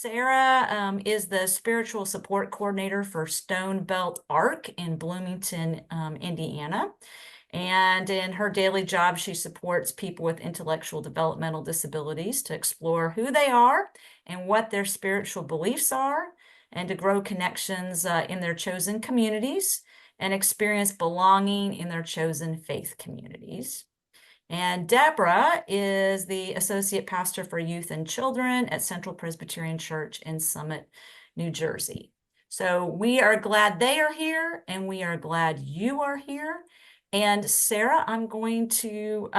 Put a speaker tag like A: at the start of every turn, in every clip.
A: Sarah is the spiritual support coordinator for Stone Belt Arc in Bloomington, Indiana. And in her daily job, she supports people with intellectual developmental disabilities to explore who they are and what their spiritual beliefs are, and to grow connections in their chosen communities and experience belonging in their chosen faith communities. And Deborah is the associate pastor for youth and children at Central Presbyterian Church in Summit, New Jersey. So we are glad they are here, and we are glad you are here. And Sarah, I'm going to,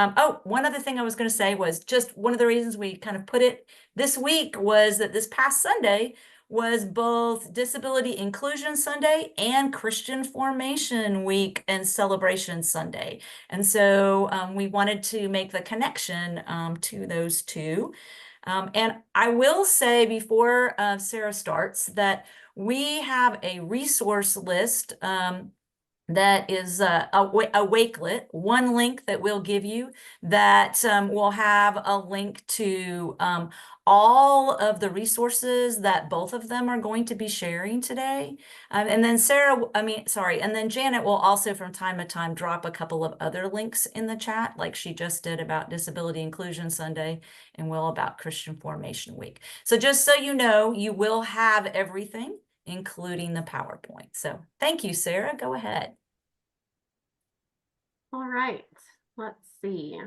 A: one other thing I was going to say was just one of the reasons we kind of put it this week was that this past Sunday was both Disability Inclusion Sunday and Christian Formation Week and Celebration Sunday. And so we wanted to make the connection to those two. And I will say before Sarah starts that we have a resource list that is a wakelet, one link that we'll give you that will have a link to all of the resources that both of them are going to be sharing today. And then and then Janet will also from time to time drop a couple of other links in the chat, like she just did about Disability Inclusion Sunday and will about Christian Formation Week. So just so you know, you will have everything, including the PowerPoint. So thank you, Sarah. Go ahead.
B: All right, let's see.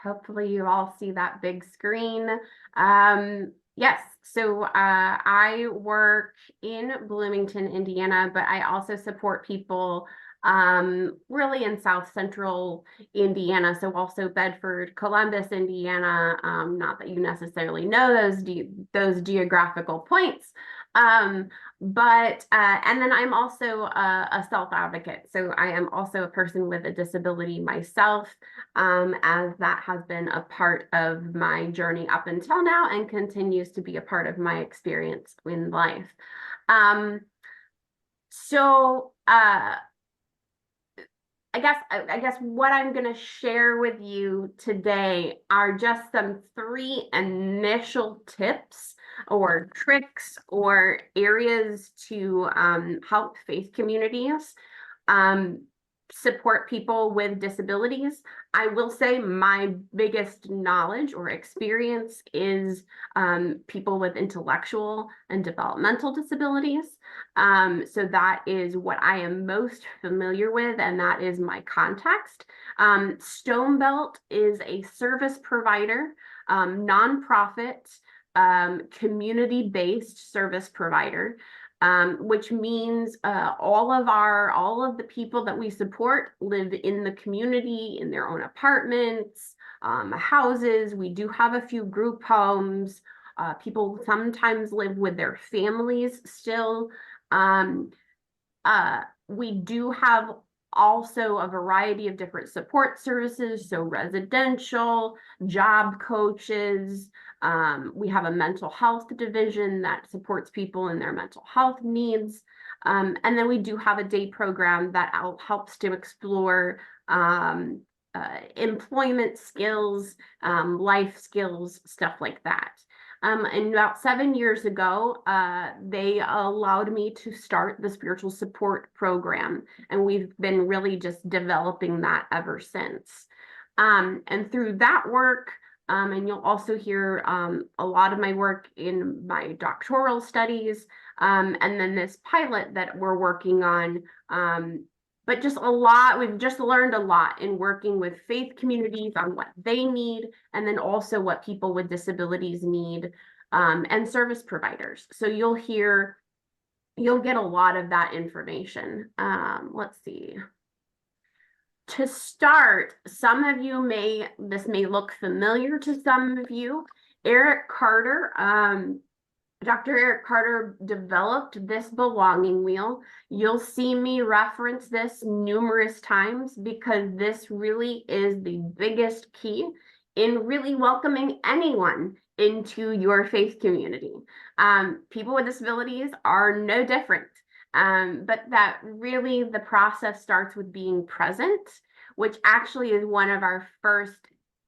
B: Hopefully you all see that big screen. Yes, so I work in Bloomington, Indiana, but I also support people really in South Central Indiana, so also Bedford, Columbus, Indiana. Not that you necessarily know those geographical points, but and then I'm also a self-advocate. So I am also a person with a disability myself, as that has been a part of my journey up until now and continues to be a part of my experience in life. I guess what I'm going to share with you today are just some 3 initial tips or tricks or areas to help faith communities support people with disabilities. I will say my biggest knowledge or experience is people with intellectual and developmental disabilities. So that is what I am most familiar with, and that is my context. Stone Belt is a service provider, nonprofit, community-based service provider. Which means all of the people that we support live in the community, in their own apartments, houses. We do have a few group homes. People sometimes live with their families still. We do have also a variety of different support services, so residential, job coaches. We have a mental health division that supports people in their mental health needs. And then we do have a day program that helps to explore employment skills, life skills, stuff like that. And about 7 years ago, they allowed me to start the spiritual support program, and we've been really just developing that ever since. And through that work, and you'll also hear a lot of my work in my doctoral studies, and then this pilot that we're working on, but just a lot, we've just learned a lot in working with faith communities on what they need, and then also what people with disabilities need, and service providers. So you'll get a lot of that information. Let's see. To start, some of you this may look familiar to some of you. Eric Carter, Dr. Eric Carter developed this belonging wheel. You'll see me reference this numerous times because this really is the biggest key in really welcoming anyone into your faith community. People with disabilities are no different, but that really the process starts with being present, which actually is one of our first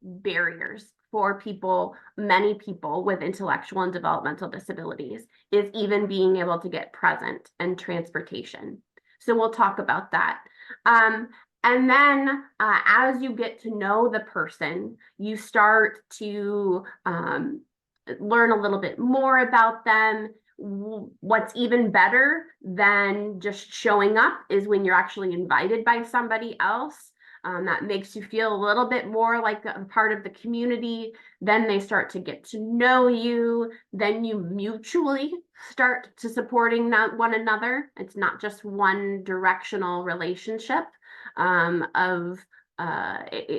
B: barriers for people, many people with intellectual and developmental disabilities, is even being able to get present and transportation. So we'll talk about that. And then as you get to know the person, you start to learn a little bit more about them. What's even better than just showing up is when you're actually invited by somebody else. That makes you feel a little bit more like a part of the community. Then they start to get to know you. Then you mutually start to supporting one another. It's not just one directional relationship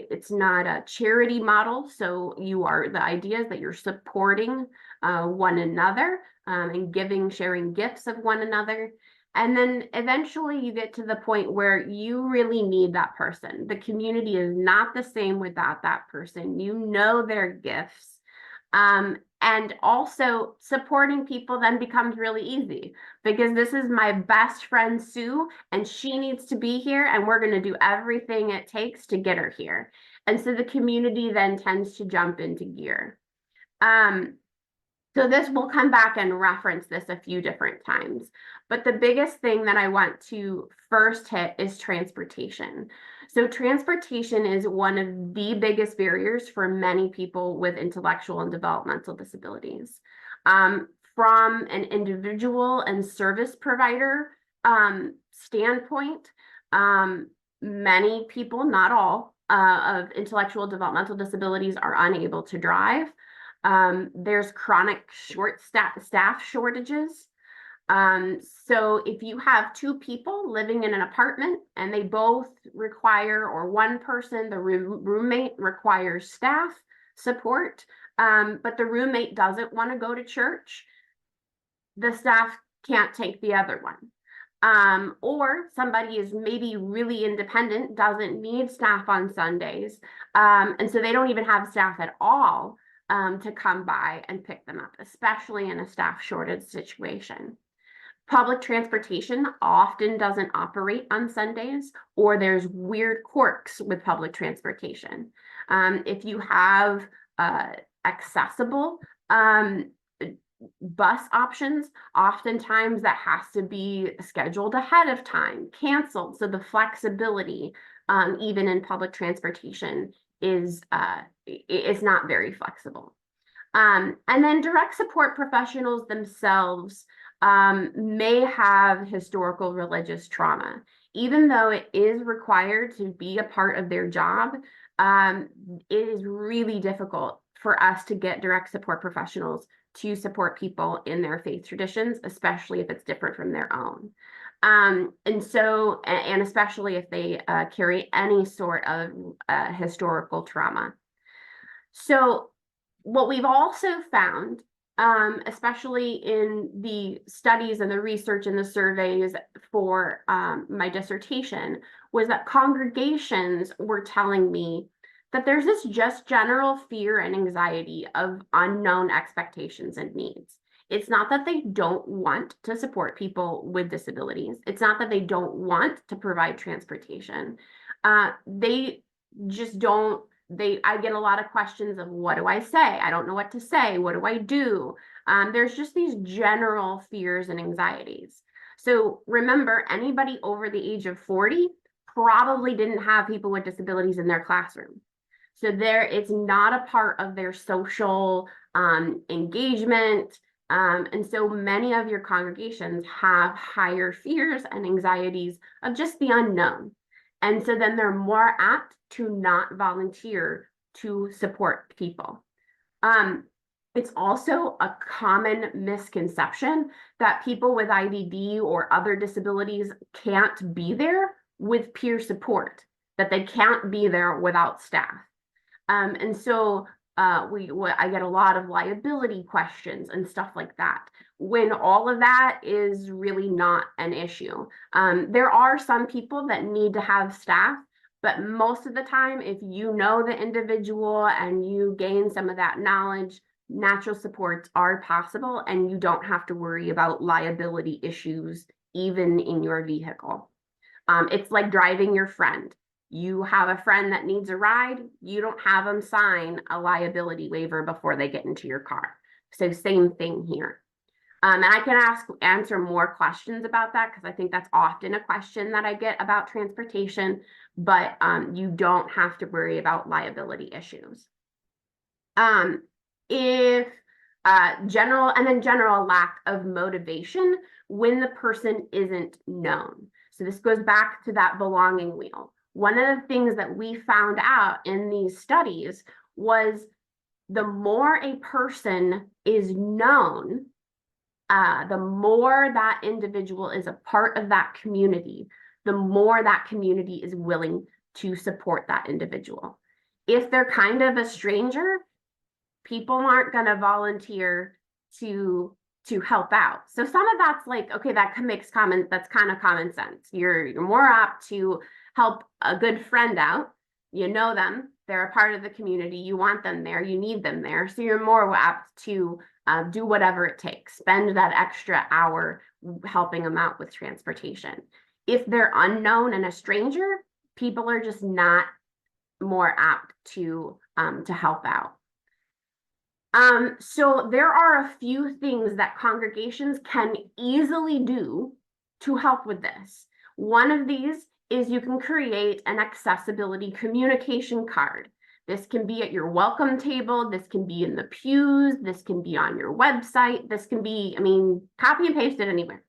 B: it's not a charity model. So the idea is that you're supporting one another and sharing gifts of one another. And then eventually you get to the point where you really need that person. The community is not the same without that person. You know their gifts. And also supporting people then becomes really easy because this is my best friend, Sue, and she needs to be here and we're going to do everything it takes to get her here. And so the community then tends to jump into gear. So this will come back and reference this a few different times. But the biggest thing that I want to first hit is transportation. So transportation is one of the biggest barriers for many people with intellectual and developmental disabilities. From an individual and service provider standpoint, many people, not all, of intellectual developmental disabilities are unable to drive. There's chronic staff shortages. So if you have two people living in an apartment and they both require, or one person, the roommate requires staff support, but the roommate doesn't want to go to church, the staff can't take the other one. Or somebody is maybe really independent, doesn't need staff on Sundays, and so they don't even have staff at all to come by and pick them up, especially in a staff shortage situation. Public transportation often doesn't operate on Sundays, or there's weird quirks with public transportation. If you have accessible bus options, oftentimes that has to be scheduled ahead of time, canceled. So the flexibility, even in public transportation, is not very flexible. And then direct support professionals themselves may have historical religious trauma. Even though it is required to be a part of their job, it is really difficult for us to get direct support professionals to support people in their faith traditions, especially if it's different from their own. And especially if they carry any sort of historical trauma. So what we've also found, especially in the studies and the research and the surveys for my dissertation, was that congregations were telling me that there's this just general fear and anxiety of unknown expectations and needs. It's not that they don't want to support people with disabilities. It's not that they don't want to provide transportation. They just don't. I get a lot of questions of, what do I say? I don't know what to say. What do I do? There's just these general fears and anxieties. So remember, anybody over the age of 40 probably didn't have people with disabilities in their classroom. So it's not a part of their social engagement. And so many of your congregations have higher fears and anxieties of just the unknown. And so then they're more apt to not volunteer to support people. It's also a common misconception that people with IDD or other disabilities can't be there with peer support, that they can't be there without staff. And so I get a lot of liability questions and stuff like that, when all of that is really not an issue. There are some people that need to have staff, but most of the time, if you know the individual and you gain some of that knowledge, natural supports are possible and you don't have to worry about liability issues, even in your vehicle. It's like driving your friend. You have a friend that needs a ride, you don't have them sign a liability waiver before they get into your car. So same thing here. And I can answer more questions about that because I think that's often a question that I get about transportation, but you don't have to worry about liability issues. If general lack of motivation when the person isn't known. So this goes back to that belonging wheel. One of the things that we found out in these studies was the more a person is known, the more that individual is a part of that community, the more that community is willing to support that individual. If they're kind of a stranger, people aren't going to volunteer to help out. So some of that's like, okay, that's kind of common sense. You're more apt to help a good friend out. You know them, they're a part of the community, you want them there, you need them there. So you're more apt to do whatever it takes, spend that extra hour helping them out with transportation. If they're unknown and a stranger, people are just not more apt to help out. So there are a few things that congregations can easily do to help with this. One of these is you can create an accessibility communication card. This can be at your welcome table, this can be in the pews, this can be on your website, this can be, I mean, copy and paste it anywhere.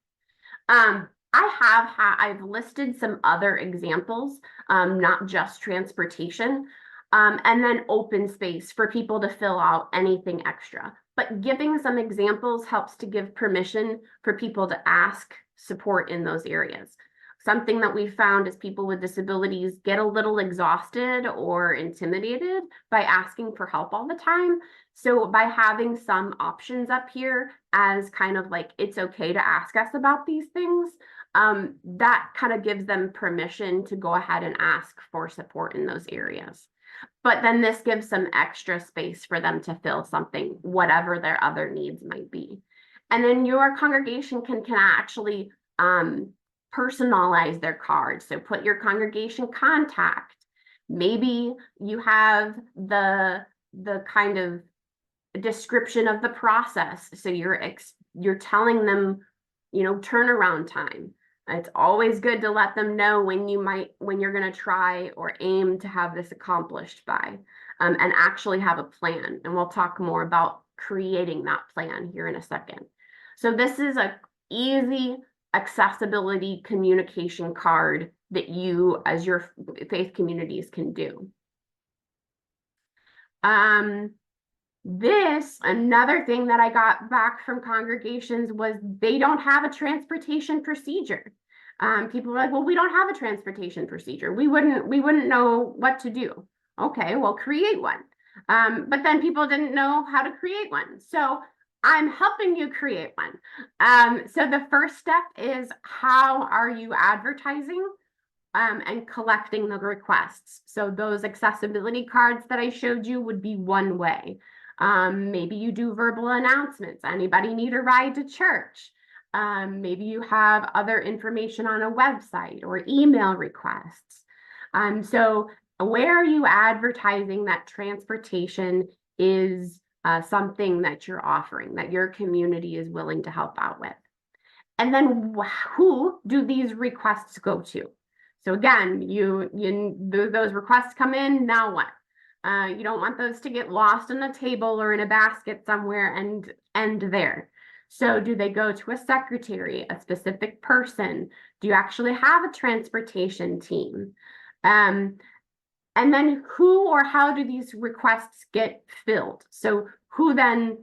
B: I've listed some other examples, not just transportation. And then open space for people to fill out anything extra. But giving some examples helps to give permission for people to ask support in those areas. Something that we found is people with disabilities get a little exhausted or intimidated by asking for help all the time. So by having some options up here as kind of like, it's okay to ask us about these things, that kind of gives them permission to go ahead and ask for support in those areas. But then this gives some extra space for them to fill something, whatever their other needs might be. And then your congregation can actually personalize their card. So put your congregation contact. Maybe you have the kind of description of the process. So you're telling them, you know, turnaround time. It's always good to let them know when you're going to try or aim to have this accomplished by, and actually have a plan. And we'll talk more about creating that plan here in a second. So this is a easy accessibility communication card that you, as your faith communities, can do. Another thing that I got back from congregations was they don't have a transportation procedure. People were like, well, we don't have a transportation procedure. We wouldn't know what to do. Okay, well, create one. But then people didn't know how to create one. So I'm helping you create one. So the first step is, how are you advertising and collecting the requests? So those accessibility cards that I showed you would be one way. Maybe you do verbal announcements. Anybody need a ride to church? Maybe you have other information on a website or email requests. So where are you advertising that transportation is something that you're offering, that your community is willing to help out with? And then who do these requests go to? So again, those requests come in, now what? You don't want those to get lost on a table or in a basket somewhere and end there. So do they go to a secretary, a specific person? Do you actually have a transportation team? And then who or how do these requests get filled? So who then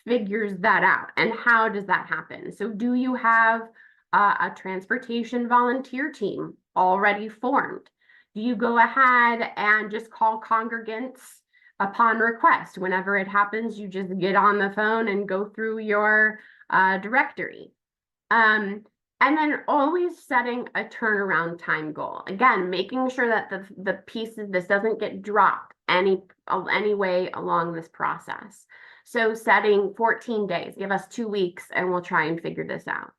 B: figures that out, and how does that happen? So do you have a transportation volunteer team already formed? Do you go ahead and just call congregants upon request? Whenever it happens, you just get on the phone and go through your directory. And then always setting a turnaround time goal. Again, making sure that the pieces, this doesn't get dropped any way along this process. So setting 14 days, give us 2 weeks and we'll try and figure this out.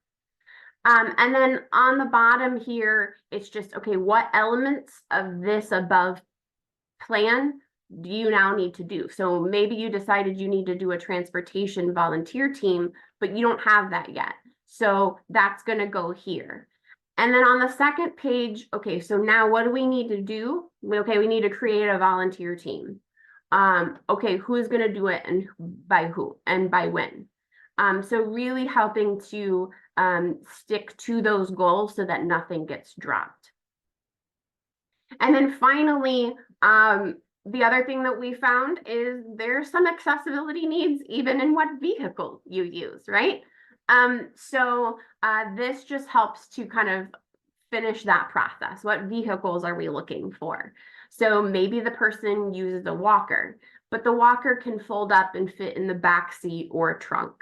B: And then on the bottom here, it's just, okay, what elements of this above plan do you now need to do? So maybe you decided you need to do a transportation volunteer team, but you don't have that yet. So that's going to go here. And then on the second page, okay, so now what do we need to do? Okay, we need to create a volunteer team. Okay, who's going to do it and by who and by when? So really helping to stick to those goals so that nothing gets dropped. And then finally, the other thing that we found is there's some accessibility needs even in what vehicle you use, right? So this just helps to kind of finish that process. What vehicles are we looking for? So maybe the person uses a walker, but the walker can fold up and fit in the back seat or a trunk.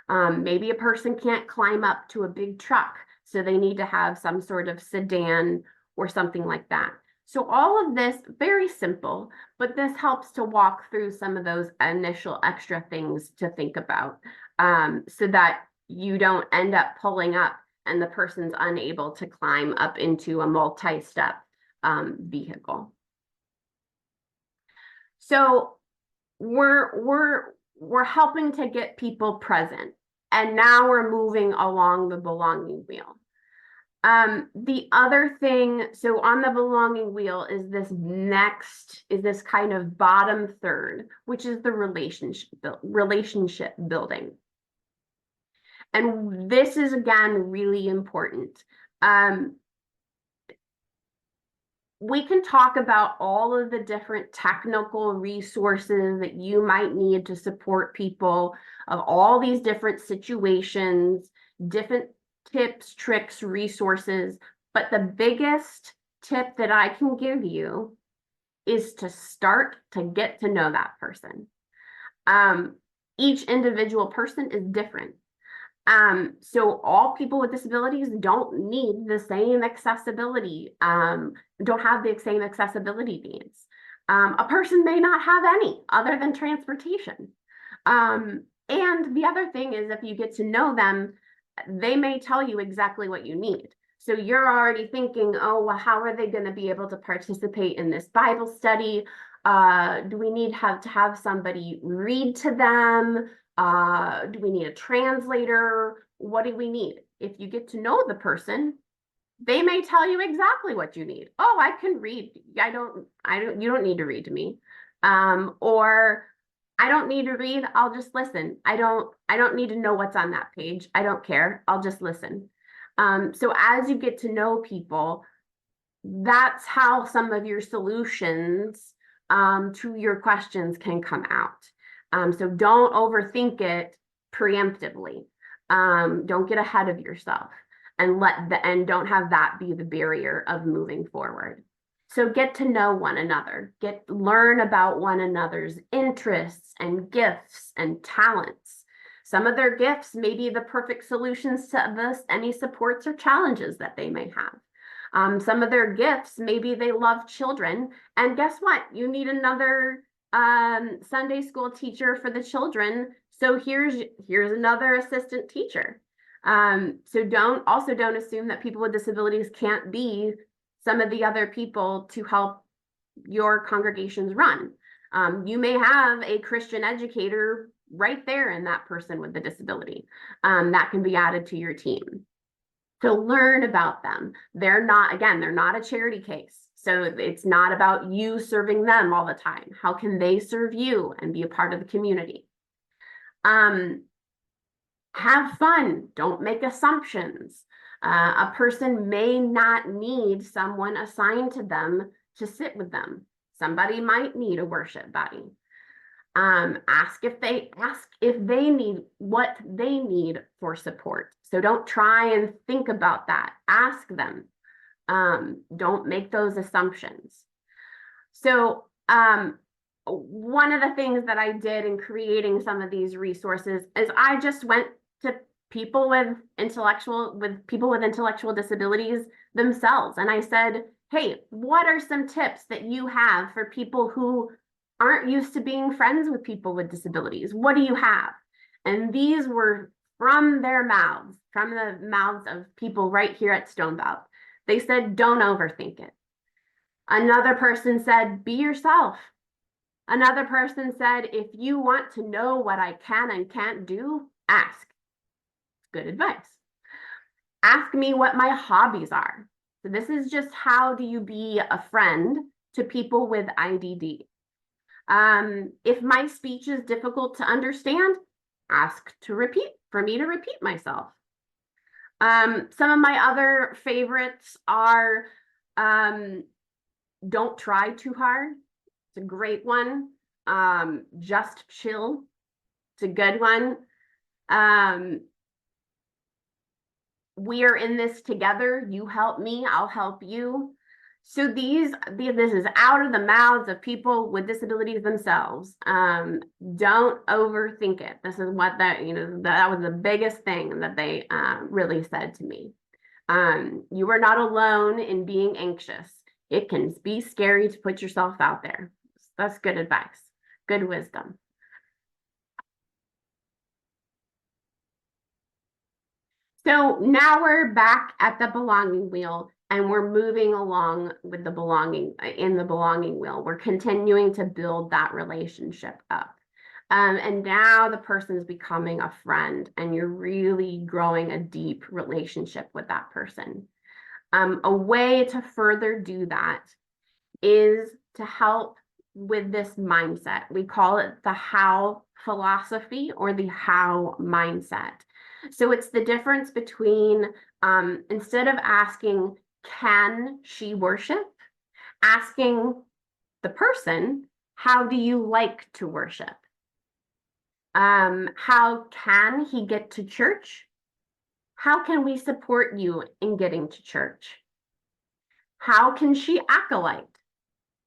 B: Maybe a person can't climb up to a big truck, so they need to have some sort of sedan or something like that. So all of this, very simple, but this helps to walk through some of those initial extra things to think about, so that you don't end up pulling up and the person's unable to climb up into a multi-step vehicle. So we're helping to get people present, and now we're moving along the belonging wheel. The other thing, so on the belonging wheel is this kind of bottom third, which is the relationship building. And this is, again, really important. We can talk about all of the different technical resources that you might need to support people of all these different situations, different tips, tricks, resources. But the biggest tip that I can give you is to start to get to know that person. Each individual person is different. So all people with disabilities don't need the same accessibility, don't have the same accessibility needs. A person may not have any other than transportation. And the other thing is, if you get to know them, they may tell you exactly what you need. So you're already thinking, oh, well, how are they going to be able to participate in this Bible study? Do we need to have somebody read to them? Do we need a translator? What do we need? If you get to know the person, they may tell you exactly what you need. Oh, I can read. You don't need to read to me. Or I don't need to read. I'll just listen. I don't need to know what's on that page. I don't care. I'll just listen. So as you get to know people, that's how some of your solutions to your questions can come out. So don't overthink it preemptively. Don't get ahead of yourself, and don't have that be the barrier of moving forward. So get to know one another, learn about one another's interests and gifts and talents. Some of their gifts may be the perfect solutions to any supports or challenges that they may have. Some of their gifts, maybe they love children, and guess what? You need another Sunday school teacher for the children. So here's another assistant teacher. So don't assume that people with disabilities can't be some of the other people to help your congregations run. You may have a Christian educator right there in that person with the disability that can be added to your team. So learn about them. They're not a charity case. So it's not about you serving them all the time. How can they serve you and be a part of the community? Have fun. Don't make assumptions. A person may not need someone assigned to them to sit with them. Somebody might need a worship buddy. Ask if they need what they need for support. So don't try and think about that. Ask them. Don't make those assumptions. So one of the things that I did in creating some of these resources is I just went to people with intellectual disabilities themselves, and I said, hey, what are some tips that you have for people who aren't used to being friends with people with disabilities? What do you have? And these were from their mouths, from the mouths of people right here at Stonebelt. They said, don't overthink it. Another person said, be yourself. Another person said, if you want to know what I can and can't do, ask. Good advice. Ask me what my hobbies are. So this is just how do you be a friend to people with IDD. If my speech is difficult to understand, ask for me to repeat myself. Some of my other favorites are don't try too hard. It's a great one. Just chill. It's a good one. We are in this together. You help me, I'll help you. So this is out of the mouths of people with disabilities themselves. Don't overthink it. This is what that was the biggest thing that they really said to me. You are not alone in being anxious. It can be scary to put yourself out there. That's good advice, good wisdom. So now we're back at the belonging wheel and we're moving along with the belonging wheel. We're continuing to build that relationship up. And now the person's becoming a friend and you're really growing a deep relationship with that person. A way to further do that is to help with this mindset. We call it the how philosophy or the how mindset. So it's the difference between instead of asking, can she worship? Asking the person, how do you like to worship? How can he get to church? How can we support you in getting to church? How can she acolyte?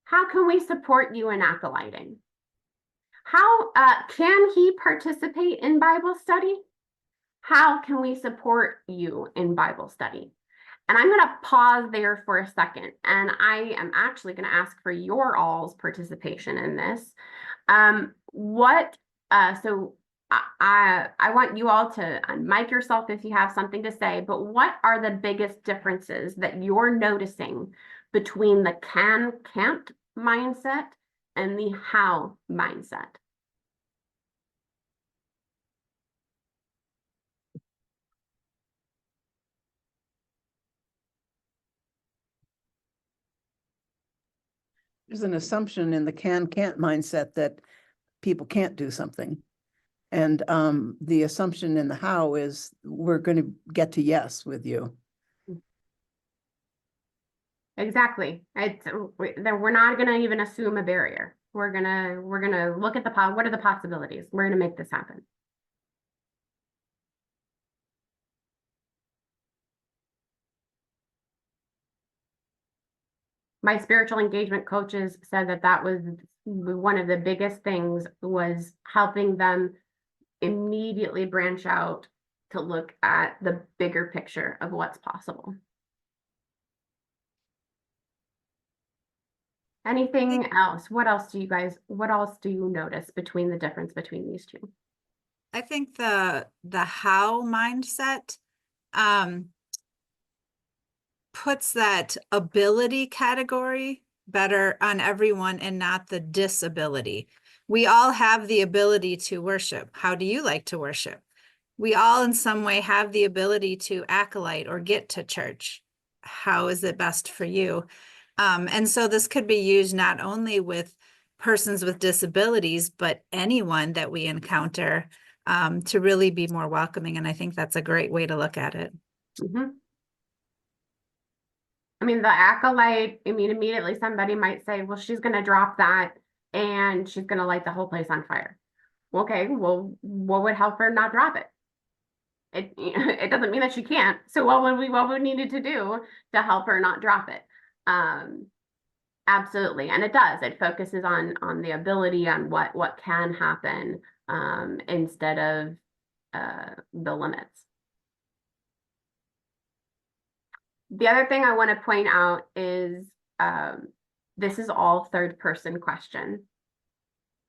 B: How can we support you in acolyting? How can he participate in Bible study? How can we support you in Bible study? And I'm going to pause there for a second. And I am actually going to ask for your all's participation in this. So I want you all to unmic yourself if you have something to say, but what are the biggest differences that you're noticing between the can, can't mindset and the how mindset?
C: There's an assumption in the can, can't mindset that people can't do something. And the assumption in the how is we're going to get to yes with you.
B: Exactly. We're not going to even assume a barrier. We're gonna look at what are the possibilities? We're gonna make this happen. My spiritual engagement coaches said that was one of the biggest things, was helping them immediately branch out to look at the bigger picture of what's possible. Anything else? What else do you notice between the difference between these two?
D: I think the how mindset puts that ability category better on everyone and not the disability. We all have the ability to worship. How do you like to worship? We all in some way have the ability to acolyte or get to church. How is it best for you? And so this could be used not only with persons with disabilities, but anyone that we encounter to really be more welcoming. And I think that's a great way to look at it.
B: Mm-hmm. I mean, the acolyte, immediately somebody might say, well, she's going to drop that and she's going to light the whole place on fire. Okay, well, what would help her not drop it? It doesn't mean that she can't. So what would we need to do to help her not drop it? Absolutely. And it does. It focuses on the ability, on what can happen instead of the limits. The other thing I want to point out is this is all third person question.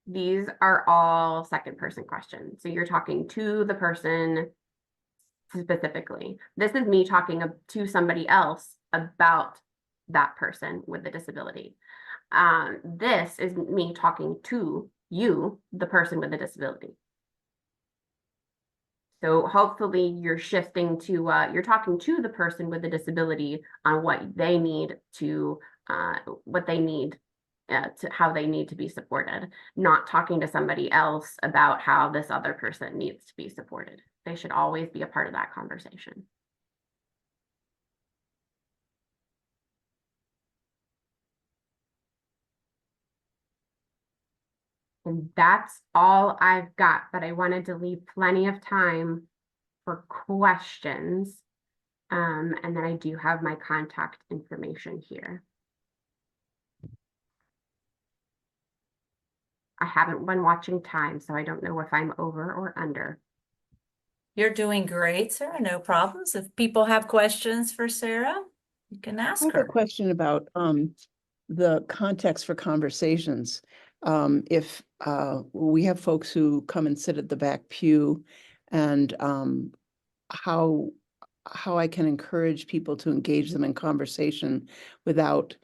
B: These are all second person questions. So you're talking to the person specifically. This is me talking to somebody else about that person with the disability. This is me talking to you, the person with the disability. So hopefully you're shifting to, you're talking to the person with the disability on what they need to, how they need to be supported, not talking to somebody else about how this other person needs to be supported. They should always be a part of that conversation. And that's all I've got, but I wanted to leave plenty of time for questions. And then I do have my contact information here. I haven't been watching time, so I don't know if I'm over or under.
A: You're doing great, Sarah. No problems. If people have questions for Sarah, you can
C: I
A: ask
C: have a
A: her.
C: question about the context for conversations. If we have folks who come and sit at the back pew, and how I can encourage people to engage them in conversation without,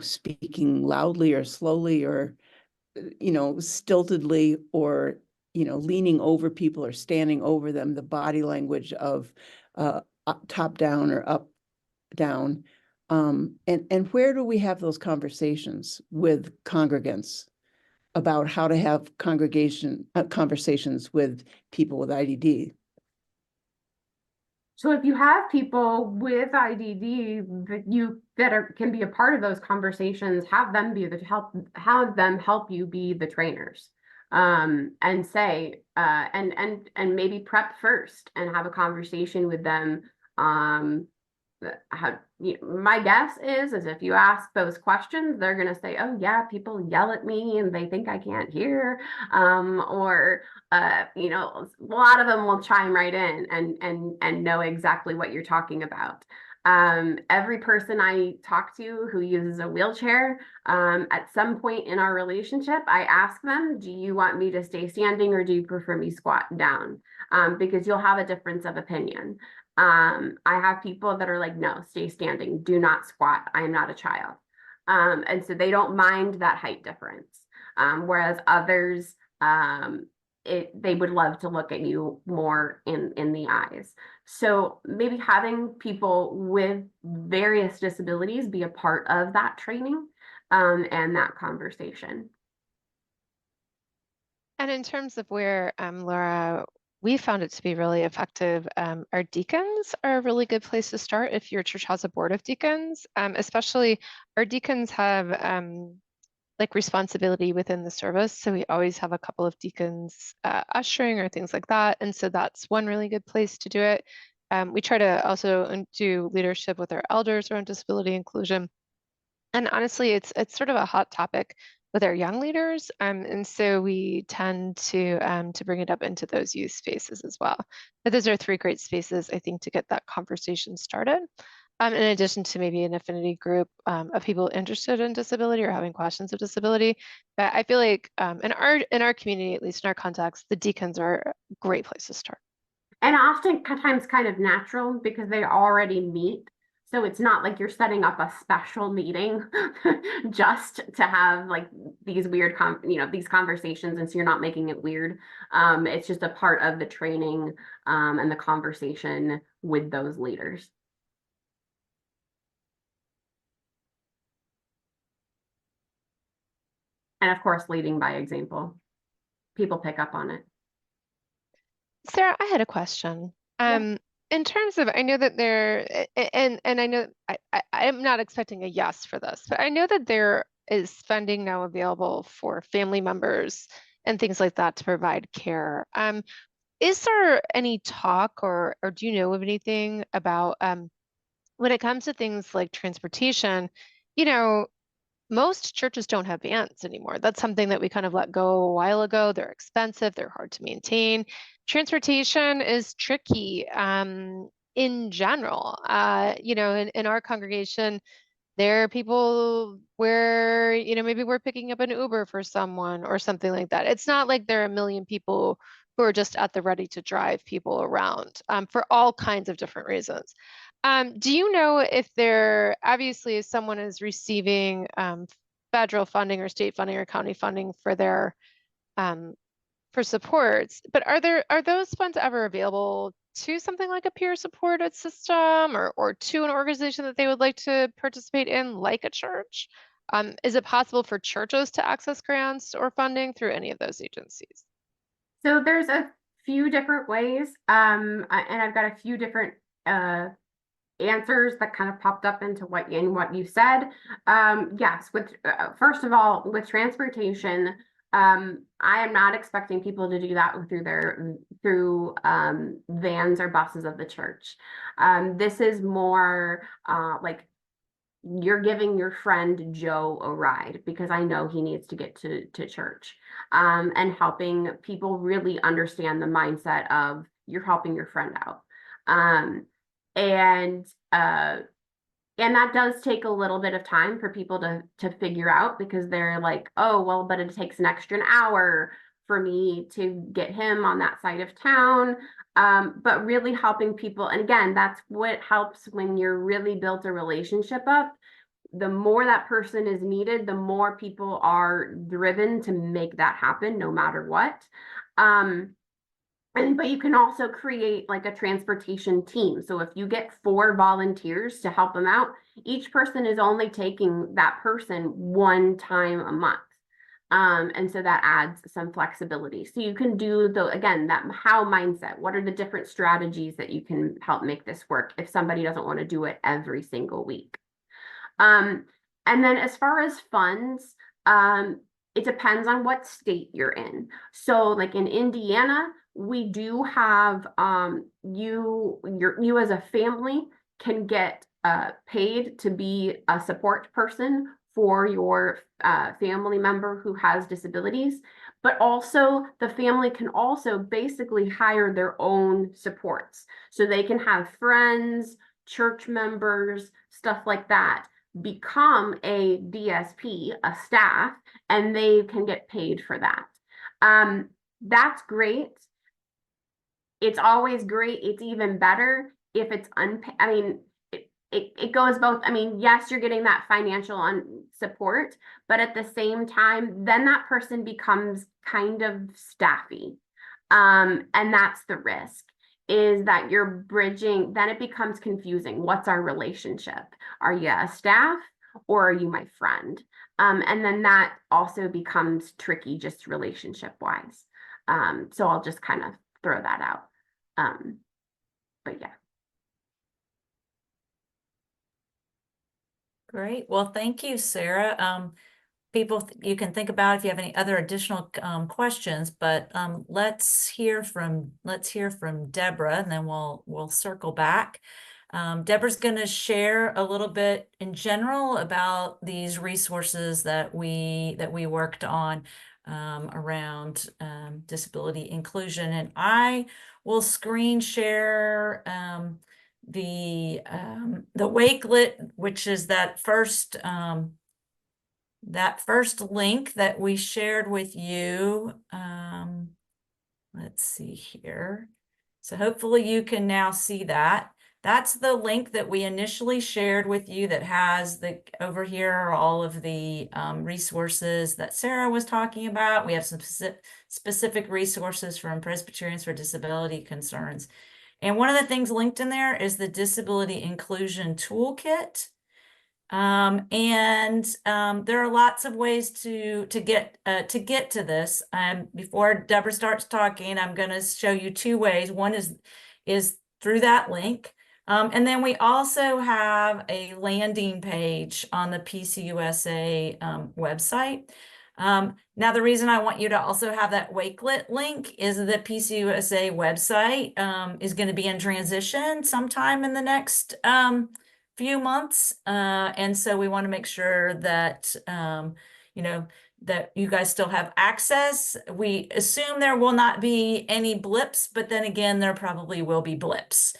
C: speaking loudly or slowly or, stiltedly, or, leaning over people or standing over them, the body language of top down or up down. And where do we have those conversations with congregants about how to have conversations with people with IDD?
B: So if you have people with IDD that can be a part of those conversations, have them help you be the trainers, and say, and maybe prep first and have a conversation with them. My guess is if you ask those questions, they're going to say, oh yeah, people yell at me and they think I can't hear, or a lot of them will chime right in and know exactly what you're talking about. Every person I talk to who uses a wheelchair, at some point in our relationship, I ask them, do you want me to stay standing or do you prefer me squat down? Because you'll have a difference of opinion. I have people that are like, no, stay standing, do not squat. I am not a child. And so they don't mind that height difference. Whereas others, they would love to look at you more in the eyes. So maybe having people with various disabilities be a part of that training, and that conversation.
E: And in terms of where, Laura, we found it to be really effective, our deacons are a really good place to start if your church has a board of deacons. Especially our deacons have like responsibility within the service. So we always have a couple of deacons ushering or things like that. And so that's one really good place to do it. We try to also do leadership with our elders around disability inclusion. And honestly, it's sort of a hot topic with our young leaders. And so we tend to bring it up into those youth spaces as well. But those are 3 great spaces, I think, to get that conversation started. In addition to maybe an affinity group of people interested in disability or having questions of disability. But I feel like in our community, at least in our context, the deacons are a great place to start.
B: And oftentimes kind of natural because they already meet. So it's not like you're setting up a special meeting just to have like these weird, these conversations. And so you're not making it weird. It's just a part of the training and the conversation with those leaders. And of course, leading by example. People pick up on it.
E: Sarah, I had a question.
B: Yeah.
E: In terms of, I know that and I know I'm not expecting a yes for this, but I know that there is funding now available for family members and things like that to provide care. Is there any talk or do you know of anything about when it comes to things like transportation, most churches don't have vans anymore. That's something that we kind of let go a while ago. They're expensive, they're hard to maintain. Transportation is tricky in general. In our congregation, there are people where, maybe we're picking up an Uber for someone or something like that. It's not like there are a million people who are just at the ready to drive people around for all kinds of different reasons. Do you know if obviously if someone is receiving federal funding or state funding or county funding for their for supports, but are those funds ever available to something like a peer supported system or to an organization that they would like to participate in, like a church? Is it possible for churches to access grants or funding through any of those agencies?
B: So there's a few different ways, and I've got a few different answers that kind of popped up into what you said. Yes, with first of all, with transportation, I am not expecting people to do that through vans or buses of the church. This is more like you're giving your friend Joe a ride because I know he needs to get to church, and helping people really understand the mindset of you're helping your friend out. And that does take a little bit of time for people to figure out, because they're like, oh, well, but it takes an extra hour for me to get him on that side of town. But really helping people. And again, that's what helps when you're really built a relationship up. The more that person is needed, the more people are driven to make that happen, no matter what. But you can also create like a transportation team. So if you get 4 volunteers to help them out, each person is only taking that person one time a month. And so that adds some flexibility. So you can do again, that how mindset, what are the different strategies that you can help make this work if somebody doesn't want to do it every single week. And then as far as funds, it depends on what state you're in. So like in Indiana, we do have you as a family can get paid to be a support person for your family member who has disabilities, but also the family can also basically hire their own supports. So they can have friends, church members, stuff like that, become a DSP, a staff, and they can get paid for that. That's great. It's always great. It's even better if it's unpaid. I mean, it goes both. I mean, yes, you're getting that financial support, but at the same time, then that person becomes kind of staffy. And that's the risk, is that you're bridging, then it becomes confusing. What's our relationship? Are you a staff or are you my friend? And then that also becomes tricky, just relationship wise. So I'll just kind of throw that out. But yeah.
A: Great. Well, thank you, Sarah. People, you can think about if you have any other additional questions, but let's hear from Deborah, and then we'll circle back. Deborah's going to share a little bit in general about these resources that we worked on around disability inclusion, and I will screen share the Wakelet, which is that first link that we shared with you. Let's see here. So hopefully you can now see that. That's the link that we initially shared with you that has over here are all of the resources that Sarah was talking about. We have some specific resources from Presbyterians for Disability Concerns. And one of the things linked in there is the Disability Inclusion Toolkit. There are lots of ways to get to this. Before Deborah starts talking, I'm going to show you 2 ways. One is through that link. And then we also have a landing page on the PCUSA website. Now, the reason I want you to also have that Wakelet link is the PCUSA website is going to be in transition sometime in the next few months. And so we want to make sure that, that you guys still have access. We assume there will not be any blips, but then again, there probably will be blips.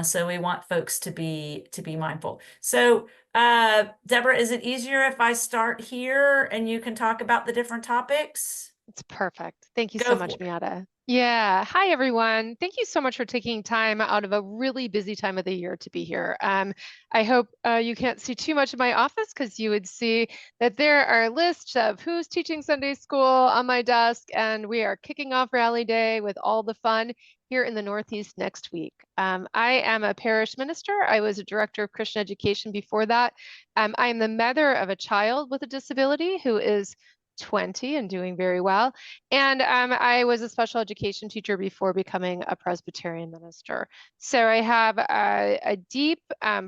A: So we want folks to be mindful. So Deborah, is it easier if I start here and you can talk about the different topics?
E: It's perfect. Thank you
A: Go
E: so much,
A: for it.
E: Miata. Yeah. Hi, everyone. Thank you so much for taking time out of a really busy time of the year to be here. I hope you can't see too much of my office because you would see that there are lists of who's teaching Sunday school on my desk, and we are kicking off Rally Day with all the fun here in the Northeast next week. I am a parish minister. I was a director of Christian education before that. I am the mother of a child with a disability who is 20 and doing very well. And I was a special education teacher before becoming a Presbyterian minister. So I have a deep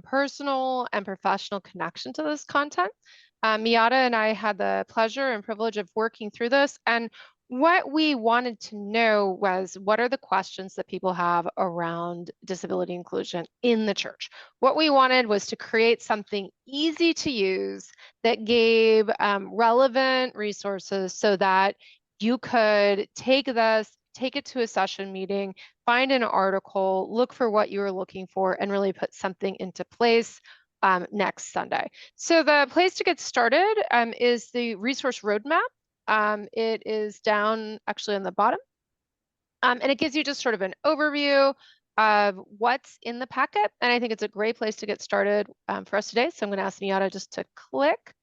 E: personal and professional connection to this content. Miata and I had the pleasure and privilege of working through this. And what we wanted to know was, what are the questions that people have around disability inclusion in the church? What we wanted was to create something easy to use that gave relevant resources so that you could take this, take it to a session meeting, find an article, look for what you were looking for, and really put something into place next Sunday. So the place to get started is the resource roadmap. It is down actually on the bottom. And it gives you just sort of an overview of what's in the packet. And I think it's a great place to get started for us today. So I'm going to ask Miata just to click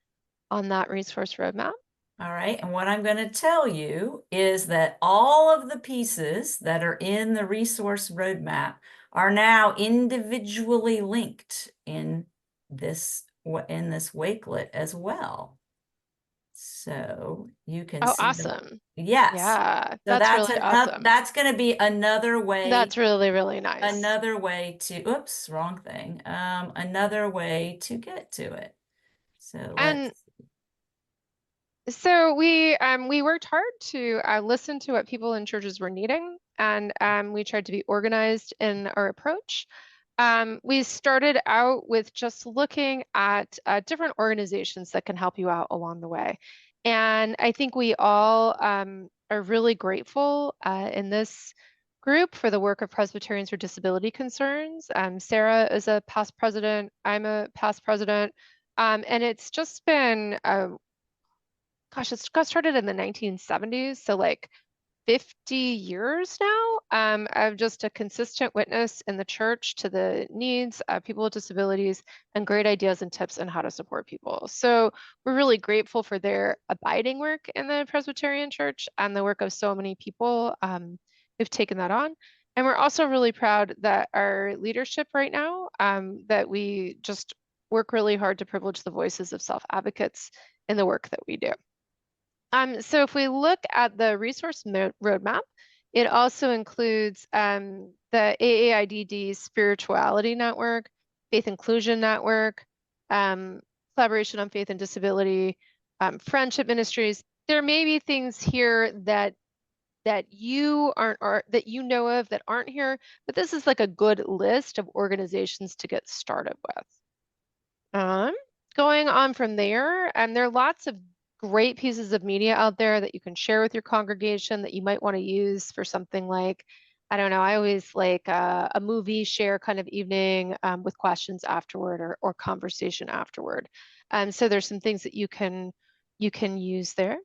E: on that resource roadmap.
A: All right, and what I'm going to tell you is that all of the pieces that are in the resource roadmap are now individually linked in this wakelet as well. So you can
E: Oh,
A: see them.
E: awesome.
A: Yes.
E: Yeah,
A: So
E: that's really awesome.
A: That's going to be another way.
E: That's really, really nice.
A: Another way to, oops, wrong thing. Another way to get to it. So let's.
E: So we worked hard to listen to what people in churches were needing, and we tried to be organized in our approach. We started out with just looking at different organizations that can help you out along the way. And I think we all are really grateful in this group for the work of Presbyterians for Disability Concerns. Sarah is a past president, I'm a past president, and it's just been gosh, it got started in the 1970s, so like 50 years now, of just a consistent witness in the church to the needs of people with disabilities and great ideas and tips on how to support people. So we're really grateful for their abiding work in the Presbyterian Church and the work of so many people who've taken that on. And we're also really proud that our leadership right now, that we just work really hard to privilege the voices of self-advocates in the work that we do. So if we look at the resource roadmap, it also includes the AAIDD Spirituality Network, Faith Inclusion Network, Collaboration on Faith and Disability, Friendship Ministries. There may be things here that you aren't, or that you know of that aren't here, but this is like a good list of organizations to get started with. Going on from there, there are lots of great pieces of media out there that you can share with your congregation that you might want to use for something like, I don't know, I always like a movie share kind of evening with questions afterward or conversation afterward. So there's some things that you can use there.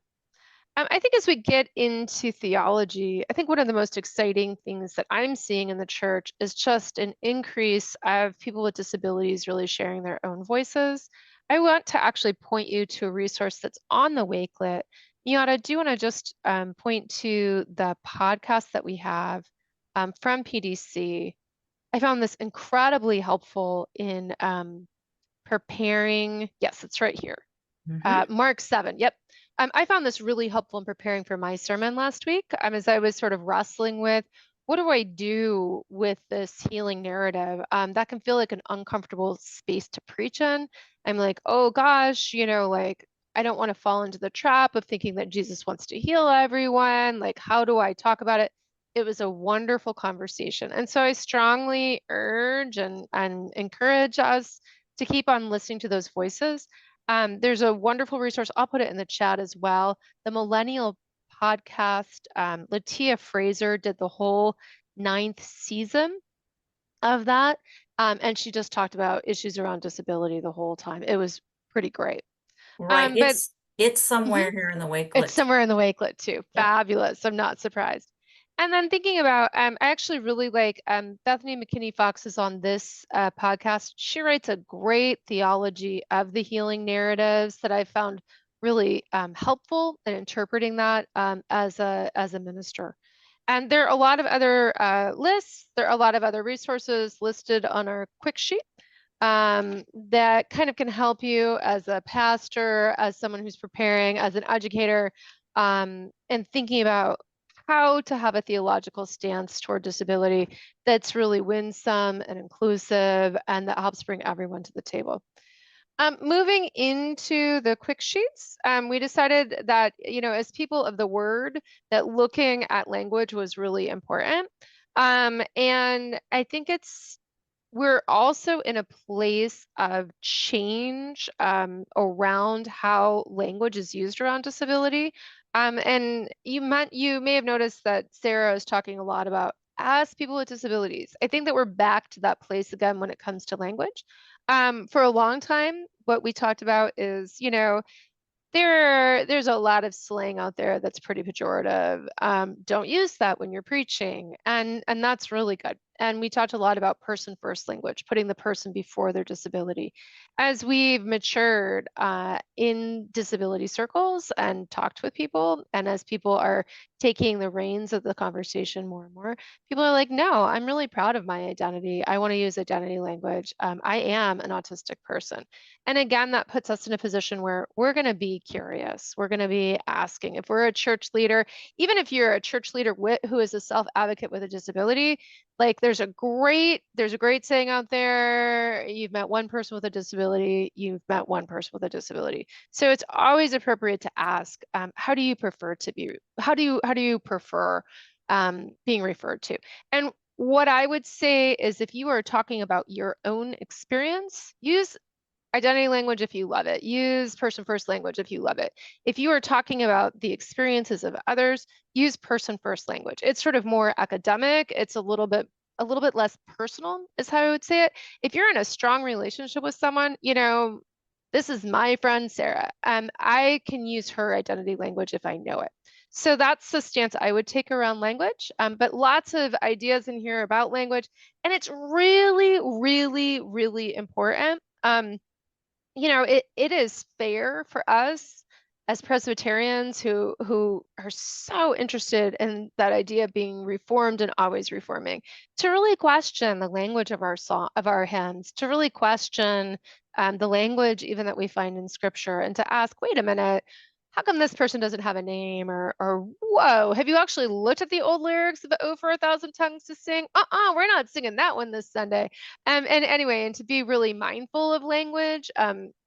E: I think as we get into theology, I think one of the most exciting things that I'm seeing in the church is just an increase of people with disabilities really sharing their own voices. I want to actually point you to a resource that's on the Wakelet. Miata, do you want to just point to the podcast that we have from PDC? I found this incredibly helpful in preparing. Yes, it's right here. Mark 7. Yep. I found this really helpful in preparing for my sermon last week as I was sort of wrestling with, what do I do with this healing narrative? That can feel like an uncomfortable space to preach in. I'm like, oh gosh, like I don't want to fall into the trap of thinking that Jesus wants to heal everyone. Like, how do I talk about it? It was a wonderful conversation. And so I strongly urge and encourage us to keep on listening to those voices. There's a wonderful resource. I'll put it in the chat as well. The Millennial Podcast. Latia Fraser did the whole 9th season of that. And she just talked about issues around disability the whole time. It was pretty great.
A: Right. It's somewhere
E: Mhm.
A: here in the Wakelet.
E: It's somewhere in the Wakelet too.
A: Yep.
E: Fabulous. I'm not surprised. And then thinking about, I actually really like Bethany McKinney Fox is on this podcast. She writes a great theology of the healing narratives that I found really helpful in interpreting that as a minister. And there are a lot of other lists. There are a lot of other resources listed on our quick sheet that kind of can help you as a pastor, as someone who's preparing, as an educator, and thinking about how to have a theological stance toward disability that's really winsome and inclusive and that helps bring everyone to the table. Moving into the quick sheets, we decided that, as people of the word, that looking at language was really important. And I think we're also in a place of change around how language is used around disability. And you may have noticed that Sarah is talking a lot about as people with disabilities. I think that we're back to that place again when it comes to language. For a long time, what we talked about is, there's a lot of slang out there that's pretty pejorative. Don't use that when you're preaching, and that's really good. And we talked a lot about person first language, putting the person before their disability. As we've matured in disability circles and talked with people, and as people are taking the reins of the conversation more and more, people are like, no, I'm really proud of my identity. I want to use identity language. I am an autistic person. And again, that puts us in a position where we're going to be curious. We're going to be asking. If we're a church leader, even if you're a church leader who is a self-advocate with a disability, like there's a great saying out there, you've met one person with a disability, you've met one person with a disability. So it's always appropriate to ask, how do you prefer being referred to? And what I would say is if you are talking about your own experience, use identity language if you love it. Use person first language if you love it. If you are talking about the experiences of others, use person first language. It's sort of more academic. It's a little bit less personal is how I would say it. If you're in a strong relationship with someone, this is my friend Sarah. I can use her identity language if I know it. So that's the stance I would take around language, but lots of ideas in here about language, and it's really, really, really important. It is fair for us as Presbyterians who are so interested in that idea of being reformed and always reforming, to really question the language of our hymns, to really question the language even that we find in Scripture, and to ask, wait a minute, how come this person doesn't have a name? Or whoa, have you actually looked at the old lyrics of "Oh, for a Thousand Tongues to Sing"? We're not singing that one this Sunday. And anyway, and to be really mindful of language,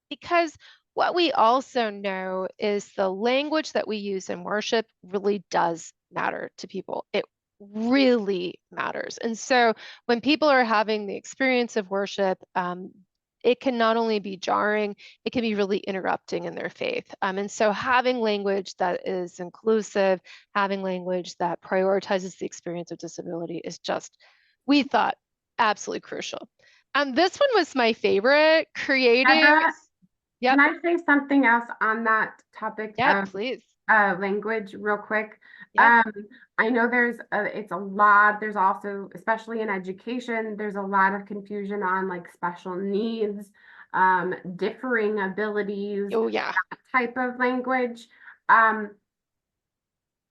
E: because what we also know is the language that we use in worship really does matter to people. It really matters. And so when people are having the experience of worship, it can not only be jarring, it can be really interrupting in their faith. And so having language that is inclusive, having language that prioritizes the experience of disability is just, we thought, absolutely crucial. This one was my favorite, creating.
B: Deborah,
E: Yep.
B: can I say something else on that topic?
E: Yeah, please.
B: Language real quick.
E: Yep.
B: I know it's a lot. There's also, especially in education, there's a lot of confusion on like special needs, differing abilities,
E: Oh yeah.
B: that type of language.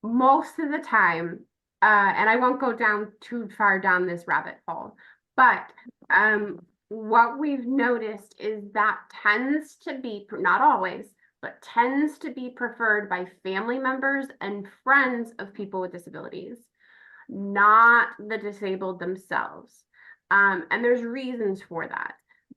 B: Most of the time, and I won't go down too far down this rabbit hole, but what we've noticed is that tends to be, not always, but tends to be preferred by family members and friends of people with disabilities, not the disabled themselves. And there's reasons for that.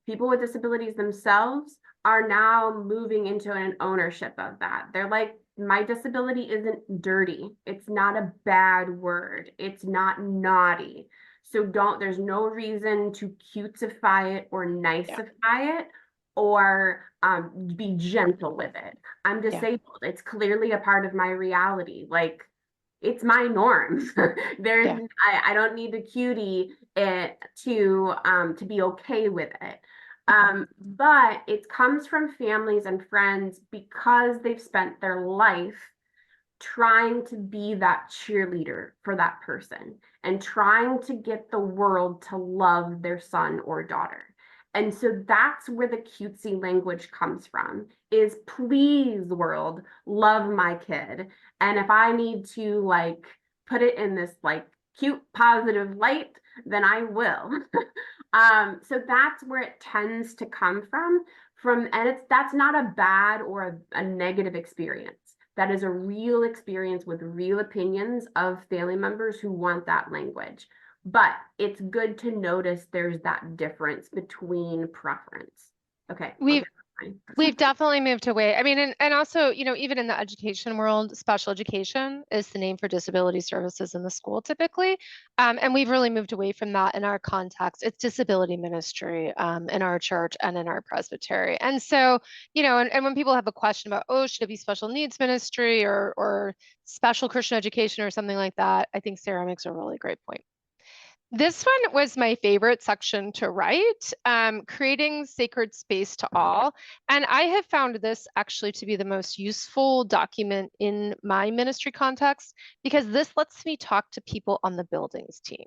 B: People with disabilities themselves are now moving into an ownership of that. They're like, my disability isn't dirty. It's not a bad word. It's not naughty. So there's no reason to cuteify it or nicify it or be gentle with it. I'm disabled. It's clearly a part of my reality. Like, it's my norm. I don't need to cutie it to be okay with it. But it comes from families and friends because they've spent their life trying to be that cheerleader for that person and trying to get the world to love their son or daughter. And so that's where the cutesy language comes from, is please world, love my kid. And if I need to like put it in this like cute positive light, then I will. So that's where it tends to come from, and that's not a bad or a negative experience. That is a real experience with real opinions of family members who want that language. But it's good to notice there's that difference between preference. Okay.
E: We've definitely moved away. I mean, and also, you know, even in the education world, special education is the name for disability services in the school typically. And we've really moved away from that in our context. It's disability ministry in our church and in our presbytery. And so, you know, and when people have a question about, oh, should it be special needs ministry or special Christian education or something like that, I think Sarah makes a really great point. This one was my favorite section to write, creating sacred space to all. And I have found this actually to be the most useful document in my ministry context, because this lets me talk to people on the buildings team.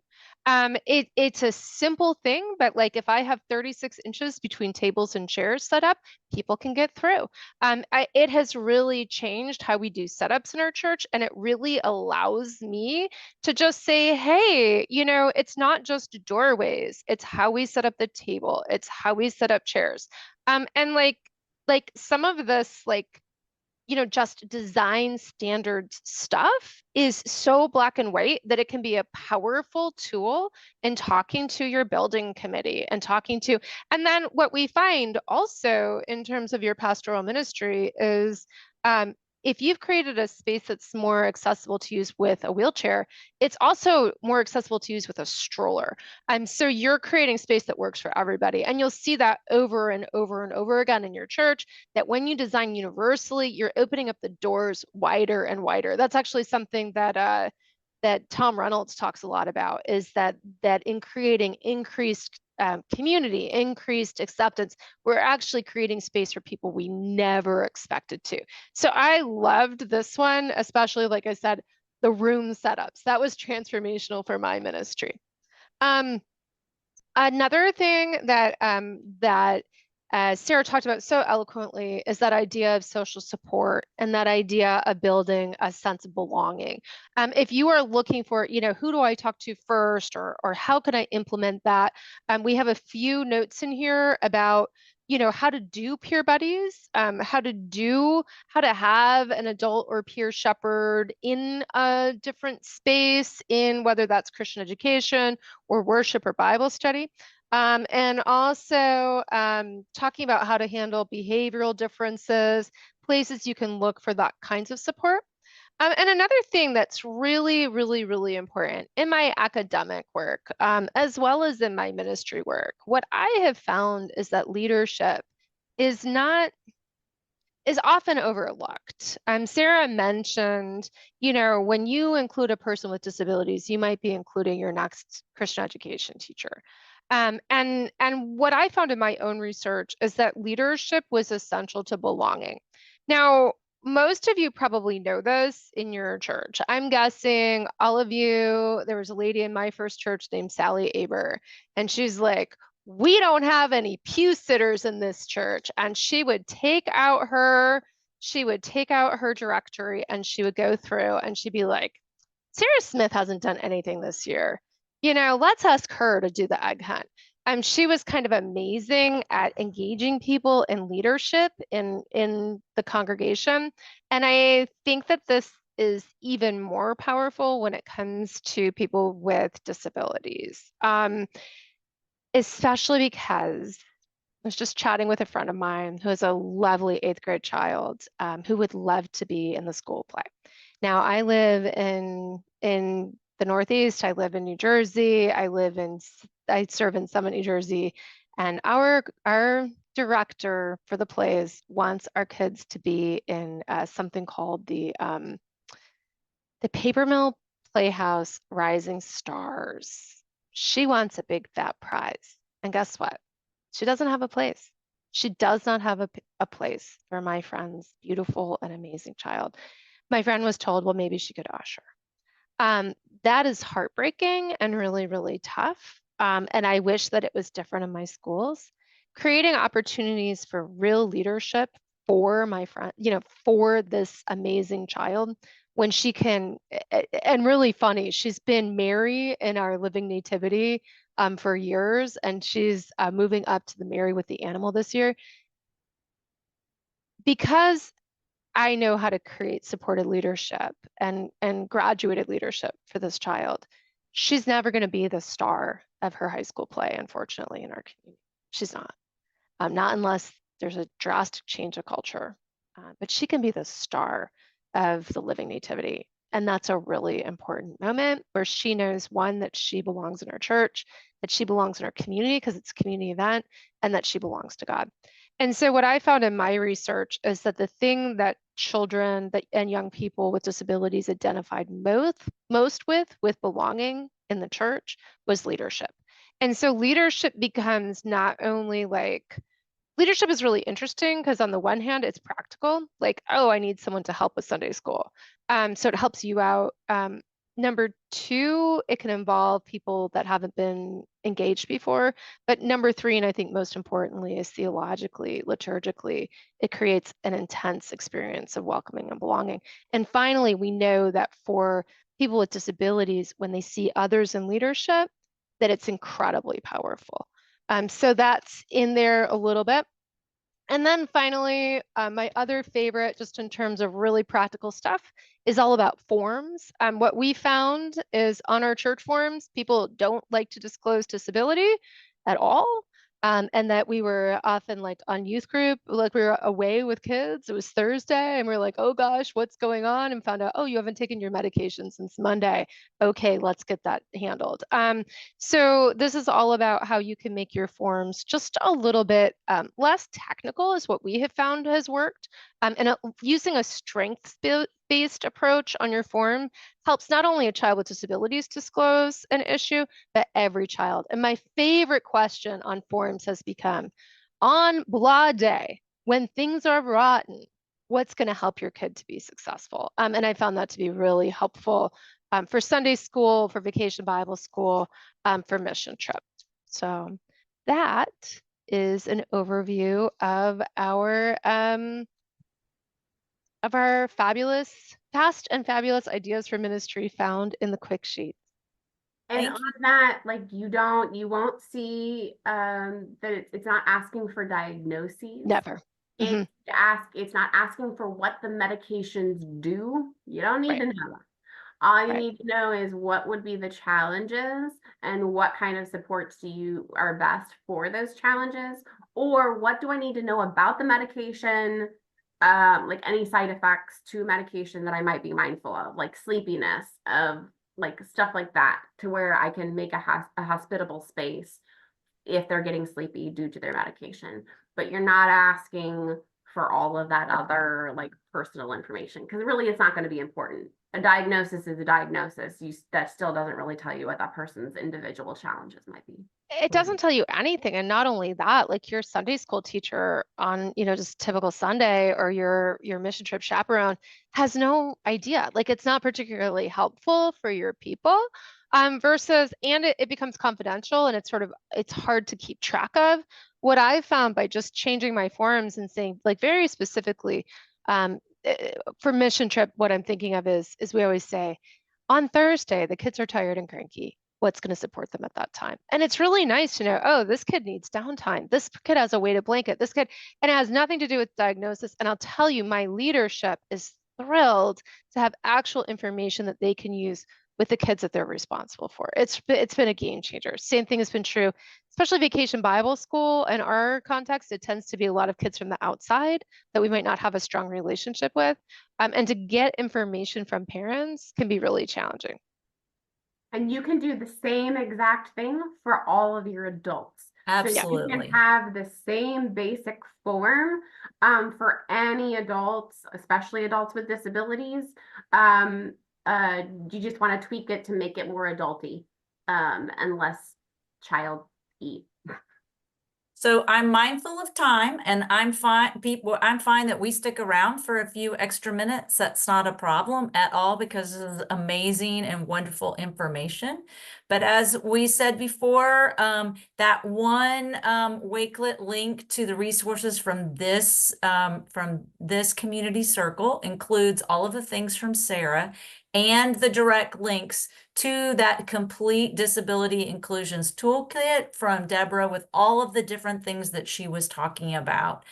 E: It's a simple thing, but like if I have 36 inches between tables and chairs set up, people can get through. It has really changed how we do setups in our church, and it really allows me to just say, hey, you know, it's not just doorways, it's how we set up the table, it's how we set up chairs. And like some of this, like, you know, just design standards stuff is so black and white that it can be a powerful tool in talking to your building committee and and then what we find also in terms of your pastoral ministry is, if you've created a space that's more accessible to use with a wheelchair, it's also more accessible to use with a stroller. So you're creating space that works for everybody. And you'll see that over and over and over again in your church, that when you design universally, you're opening up the doors wider and wider. That's actually something that that Tom Reynolds talks a lot about, is that in creating increased community, increased acceptance, we're actually creating space for people we never expected to. So I loved this one, especially, like I said, the room setups. That was transformational for my ministry. Another thing that Sarah talked about so eloquently is that idea of social support and that idea of building a sense of belonging. If you are looking for, you know, who do I talk to first, or how can I implement that? We have a few notes in here about, you know, how to do peer buddies, how to have an adult or peer shepherd in a different space, in whether that's Christian education or worship or Bible study. And also talking about how to handle behavioral differences, places you can look for that kinds of support. And another thing that's really, really, really important in my academic work, as well as in my ministry work, what I have found is that leadership is often overlooked. Sarah mentioned, you know, when you include a person with disabilities, you might be including your next Christian education teacher. And what I found in my own research is that leadership was essential to belonging. Now, most of you probably know this in your church. I'm guessing all of you, there was a lady in my first church named Sally Aber, and she's like, we don't have any pew sitters in this church. And she would take out her directory and she would go through and she'd be like, Sarah Smith hasn't done anything this year. You know, let's ask her to do the egg hunt. She was kind of amazing at engaging people in leadership in the congregation. And I think that this is even more powerful when it comes to people with disabilities, especially because I was just chatting with a friend of mine who has a lovely 8th grade child who would love to be in the school play. Now, I live in the Northeast. I live in New Jersey. I serve in Summit, New Jersey, and our director for the plays wants our kids to be in something called the Paper Mill Playhouse Rising Stars. She wants a big fat prize, and guess what? She doesn't have a place. She does not have a place for my friend's beautiful and amazing child. My friend was told, well, maybe she could usher. That is heartbreaking and really, really tough. And I wish that it was different in my schools. Creating opportunities for real leadership for my friend, for this amazing child when she can, and really funny, she's been Mary in our Living Nativity for years, and she's moving up to the Mary with the animal this year. Because I know how to create supported leadership and graduated leadership for this child. She's never going to be the star of her high school play, unfortunately, in our community. She's not unless there's a drastic change of culture. But she can be the star of the Living Nativity. And that's a really important moment where she knows, one, that she belongs in our church, that she belongs in our community because it's a community event, and that she belongs to God. And so what I found in my research is that the thing that children and young people with disabilities identified most with belonging in the church was leadership. And so leadership becomes not only like, leadership is really interesting because on the one hand, it's practical, like, oh, I need someone to help with Sunday school. So it helps you out. Number two, it can involve people that haven't been engaged before. But number three, and I think most importantly, is theologically, liturgically, it creates an intense experience of welcoming and belonging. And finally, we know that for people with disabilities, when they see others in leadership, that it's incredibly powerful. So that's in there a little bit. And then finally, my other favorite, just in terms of really practical stuff, is all about forms. What we found is on our church forms, people don't like to disclose disability at all. And that we were often like on youth group, like we were away with kids. It was Thursday and we are like, oh gosh, what's going on? And found out, oh, you haven't taken your medication since Monday. Okay, let's get that handled. So this is all about how you can make your forms just a little bit less technical is what we have found has worked. And using a strengths-based approach on your form helps not only a child with disabilities disclose an issue, but every child. And my favorite question on forms has become, on blah day, when things are rotten, what's going to help your kid to be successful? And I found that to be really helpful for Sunday school, for vacation Bible school, for mission trip. So that is an overview of our fabulous, fast and fabulous ideas for ministry found in the quick sheet.
B: And
A: Thank
B: on that, like you won't see that it's not asking for diagnoses.
E: Never.
B: It's not asking for what the medications do. You don't need
E: Right.
B: to know that. All you
E: Right.
B: need to know is what would be the challenges and what kind of supports do you are best for those challenges, or what do I need to know about the medication, like any side effects to medication that I might be mindful of, like sleepiness, of like stuff like that, to where I can make a hospitable space if they're getting sleepy due to their medication. But you're not asking for all of that other like personal information, because really it's not going to be important. A diagnosis is a diagnosis. That still doesn't really tell you what that person's individual challenges might be.
E: It doesn't tell you anything. And not only that, like your Sunday school teacher on, just typical Sunday, or your mission trip chaperone has no idea. Like it's not particularly helpful for your people. Versus, and it becomes confidential and it's hard to keep track of. What I've found by just changing my forms and saying like very specifically, for mission trip, what I'm thinking of is we always say, on Thursday, the kids are tired and cranky. What's going to support them at that time? And it's really nice to know, oh, this kid needs downtime. This kid has a weighted blanket. This kid, and it has nothing to do with diagnosis. And I'll tell you, my leadership is thrilled to have actual information that they can use with the kids that they're responsible for. It's been a game changer. Same thing has been true, especially vacation Bible school. In our context, it tends to be a lot of kids from the outside that we might not have a strong relationship with. And to get information from parents can be really challenging.
B: And you can do the same exact thing for all of your adults.
A: Absolutely.
B: So you can have the same basic form for any adults, especially adults with disabilities. You just want to tweak it to make it more adulty and less child-y.
A: So I'm mindful of time, and I'm fine, I'm fine that we stick around for a few extra minutes. That's not a problem at all because this is amazing and wonderful information. But as we said before, that one Wakelet link to the resources from this community circle includes all of the things from Sarah and the direct links to that complete disability inclusions toolkit from Deborah with all of the different things that she was talking about.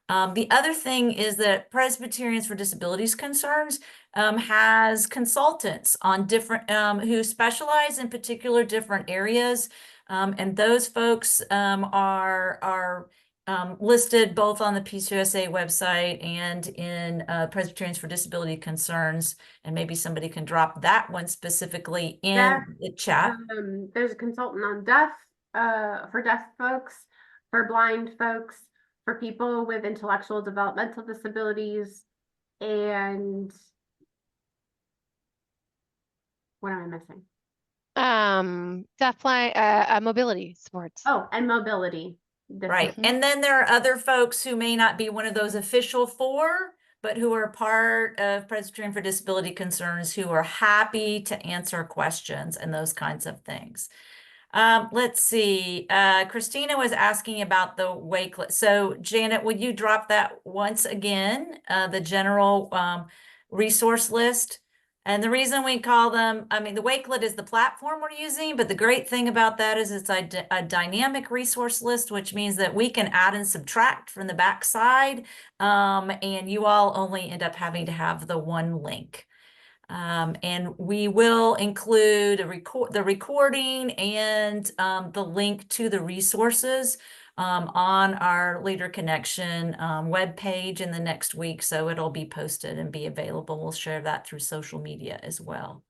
A: The other thing is that Presbyterians for Disabilities Concerns has consultants on different who specialize in particular different areas, and those folks are listed both on the PCUSA website and in Presbyterians for Disability Concerns, and maybe somebody can drop that one specifically in
B: Deaf,
A: the chat.
B: There's a consultant on deaf, for deaf folks, for blind folks, for people with intellectual developmental disabilities, and what am I missing?
E: Deafblind, mobility sports.
B: Oh, and mobility.
A: Right.
B: disability.
A: And then there are other folks who may not be one of those official four, but who are part of Presbyterian for Disability Concerns who are happy to answer questions and those kinds of things. Let's see. Christina was asking about the Wakelet. So Janet, would you drop that once again, the general resource list? And the reason we call them, I mean, the Wakelet is the platform we're using, but the great thing about that is it's a dynamic resource list, which means that we can add and subtract from the backside, and you all only end up having to have the one link. And we will include the recording and the link to the resources on our Leader Connection webpage in the next week. So it'll be posted and be available. We'll share that through social media as well.